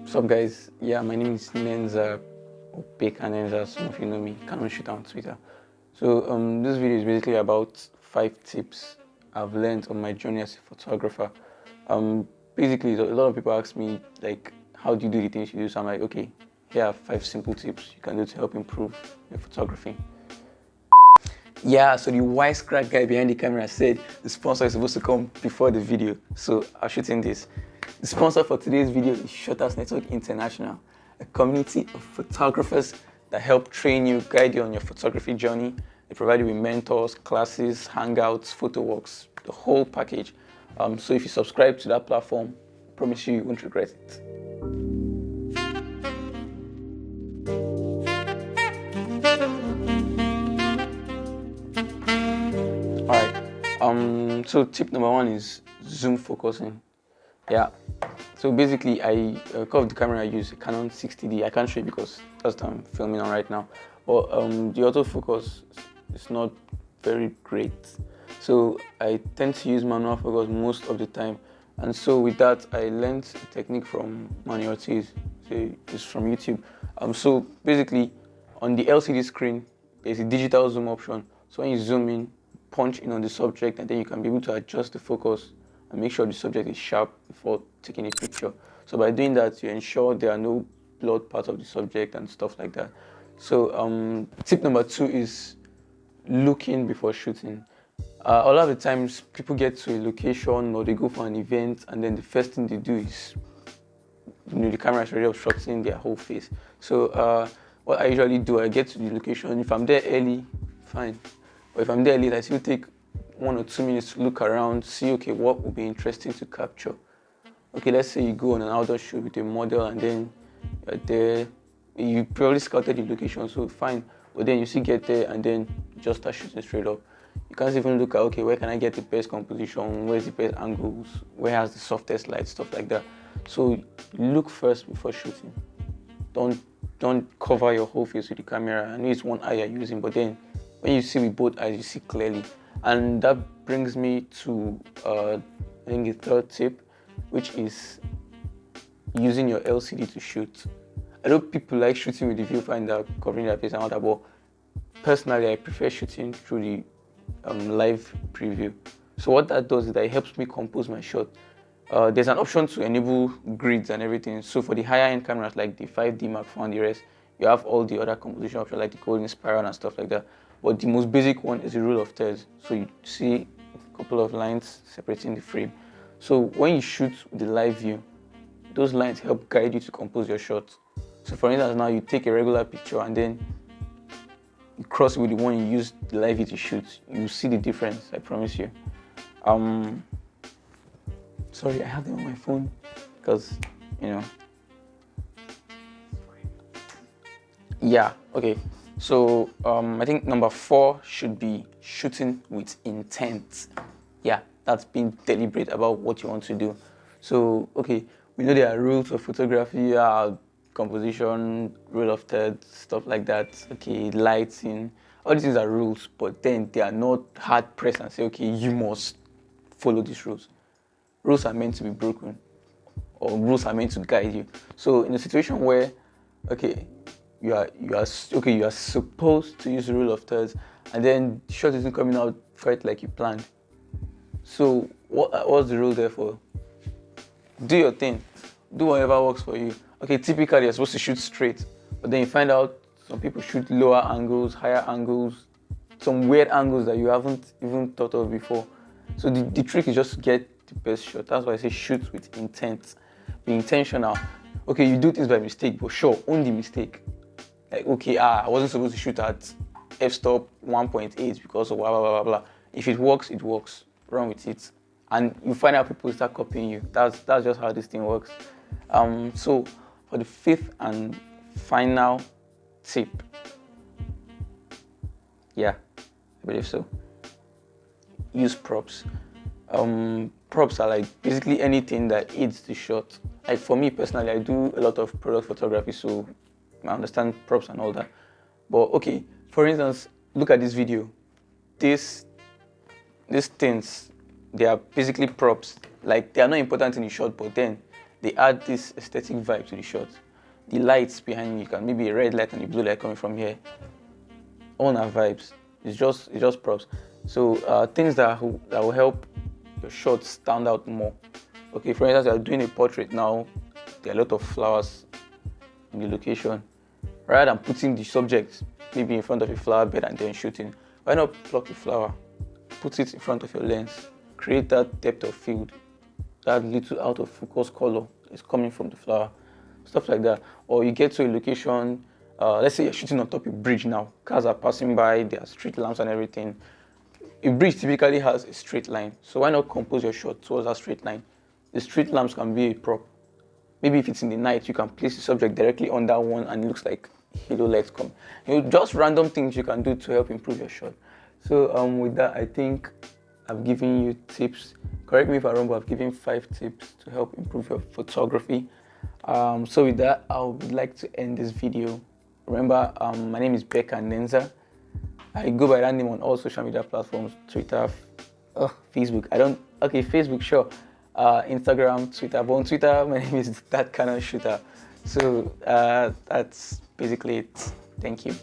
What's up, guys? Yeah, my name is Nenzar, or Beka Nenzar. Some of you know me. Canon Shooter on Twitter. So this video is basically about 5 tips I've learned on my journey as a photographer. Basically, a lot of people ask me like, how do you do the things you do? So I'm like, okay, here are 5 simple tips you can do to help improve your photography. Yeah, so the wisecrack guy behind the camera said the sponsor is supposed to come before the video, so I'll shoot in this. The sponsor for today's video is Shutters Network International, a community of photographers that help train you, guide you on your photography journey. They provide you with mentors, classes, hangouts, photo walks, the whole package. So if you subscribe to that platform, I promise you won't regret it. Alright, so tip number 1 is zoom focusing. Yeah, so basically I the camera I use, a Canon 60D. I can't show you because that's what I'm filming on right now. But the autofocus is not very great. So I tend to use manual focus most of the time. And so with that, I learned a technique from Manuel Ortiz. So it's from YouTube. So basically on the LCD screen, there's a digital zoom option. So when you zoom in, punch in on the subject, and then you can be able to adjust the focus and make sure the subject is sharp before taking a picture. So by doing that, you ensure there are no blurred parts of the subject and stuff like that. So tip number 2 is looking before shooting. A lot of the times people get to a location or they go for an event, and then the first thing they do is, the camera is already obstructing their whole face. So what I usually do, I get to the location. If I'm there early, fine. But if I'm there late, I still take 1 or 2 minutes to look around, see, okay, what would be interesting to capture. Okay, let's say you go on an outdoor shoot with a model, and then you're there, you probably scouted the location, so fine. But then you still get there, and then you just start shooting straight up. You can't even look at, okay, where can I get the best composition, where's the best angles, where has the softest light, stuff like that. So look first before shooting. Don't cover your whole face with the camera. I know it's one eye you're using, but then when you see with both eyes, you see clearly. And that brings me to I think the 3rd tip, which is using your LCD to shoot. I know people like shooting with the viewfinder, covering their face and all that, but personally I prefer shooting through the live preview. So what that does is that it helps me compose my shot. There's an option to enable grids and everything. So for the higher end cameras like the 5D Mark IV and the rest, you have all the other composition options like the golden spiral and stuff like that. But the most basic one is the rule of thirds. So you see a couple of lines separating the frame. So when you shoot with the live view, those lines help guide you to compose your shot. So for instance, now you take a regular picture and then you cross it with the one you use the live view to shoot. You see the difference, I promise you. Sorry, I have them on my phone because, yeah, okay. So I think number 4 should be shooting with intent. Yeah, that's being deliberate about what you want to do. So, okay, we know there are rules of photography, composition, rule of thirds, stuff like that. Okay, lighting, all these things are rules, but then they are not hard pressed and say, okay, you must follow these rules. Rules are meant to be broken, or rules are meant to guide you. So in a situation where, okay, you are supposed to use the rule of thirds, and then the shot isn't coming out quite like you planned. So what's the rule there for? Do your thing. Do whatever works for you. Okay, typically you're supposed to shoot straight, but then you find out some people shoot lower angles, higher angles, some weird angles that you haven't even thought of before. So the trick is just to get the best shot. That's why I say shoot with intent. Be intentional. Okay, you do things by mistake, but sure, own the mistake. Like, okay, I wasn't supposed to shoot at f-stop 1.8 because of blah, blah, blah, blah. If it works, it works. Run with it. And you find out people start copying you. That's just how this thing works. So for the 5th and final tip, yeah, I believe so. Use props. Props are like basically anything that aids the shot. Like for me personally, I do a lot of product photography, so I understand props and all that. But okay, for instance, look at this video. These things, they are basically props. Like they are not important in the shot, but then they add this aesthetic vibe to the shot. The lights behind you can maybe a red light and a blue light coming from here. All our vibes. It's just props. So things that will help your shot stand out more. Okay, for instance, you're doing a portrait now. There are a lot of flowers in the location. Rather than putting the subject maybe in front of a flower bed and then shooting, why not pluck a flower, put it in front of your lens, create that depth of field, that little out of focus color is coming from the flower, stuff like that. Or you get to a location, let's say you're shooting on top of a bridge now, cars are passing by, there are street lamps and everything. A bridge typically has a straight line, so why not compose your shot towards that straight line? The street lamps can be a prop. Maybe if it's in the night, you can place the subject directly on that one and it looks like halo lights come. Just random things you can do to help improve your shot. So with that, I think I've given you tips. Correct me if I'm wrong, but I've given 5 tips to help improve your photography. So with that, I would like to end this video. Remember, my name is Beka Nenzar. I go by that name on all social media platforms, Twitter, Facebook. Facebook, sure. Instagram, Twitter. But on Twitter, my name is That Canon Shooter. So that's basically it. Thank you.